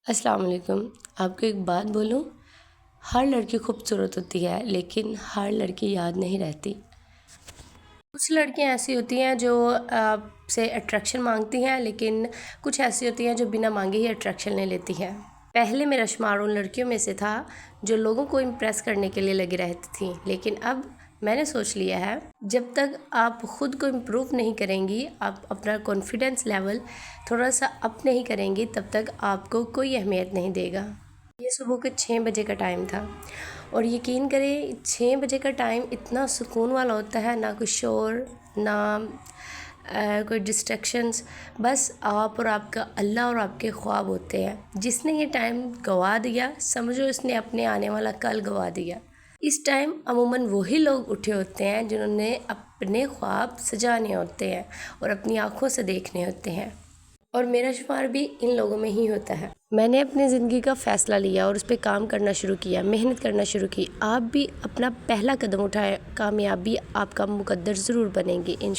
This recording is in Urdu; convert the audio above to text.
السلام علیکم۔ آپ کو ایک بات بولوں، ہر لڑکی خوبصورت ہوتی ہے لیکن ہر لڑکی یاد نہیں رہتی۔ کچھ لڑکیاں ایسی ہوتی ہیں جو آپ سے اٹریکشن مانگتی ہیں، لیکن کچھ ایسی ہوتی ہیں جو بنا مانگے ہی اٹریکشن لے لیتی ہیں۔ پہلے میرا شمار ان لڑکیوں میں سے تھا جو لوگوں کو امپریس کرنے کے لیے لگی رہتی تھیں، لیکن اب میں نے سوچ لیا ہے جب تک آپ خود کو امپروو نہیں کریں گی، آپ اپنا کانفیڈنس لیول تھوڑا سا اپ نہیں کریں گی، تب تک آپ کو کوئی اہمیت نہیں دے گا۔ یہ صبح کے 6 بجے کا ٹائم تھا اور یقین کریں 6 بجے کا ٹائم اتنا سکون والا ہوتا ہے، نہ کوئی شور، نہ کوئی ڈسٹریکشنز، بس آپ اور آپ کا اللہ اور آپ کے خواب ہوتے ہیں۔ جس نے یہ ٹائم گوا دیا، سمجھو اس نے اپنے آنے والا کل گوا دیا۔ اس ٹائم عموماً وہی لوگ اٹھے ہوتے ہیں جنہوں نے اپنے خواب سجانے ہوتے ہیں اور اپنی آنکھوں سے دیکھنے ہوتے ہیں، اور میرا شمار بھی ان لوگوں میں ہی ہوتا ہے۔ میں نے اپنی زندگی کا فیصلہ لیا اور اس پہ کام کرنا شروع کیا، محنت کرنا شروع کی۔ آپ بھی اپنا پہلا قدم اٹھائیں، کامیابی آپ کا مقدر ضرور بنے گی انشاءاللہ۔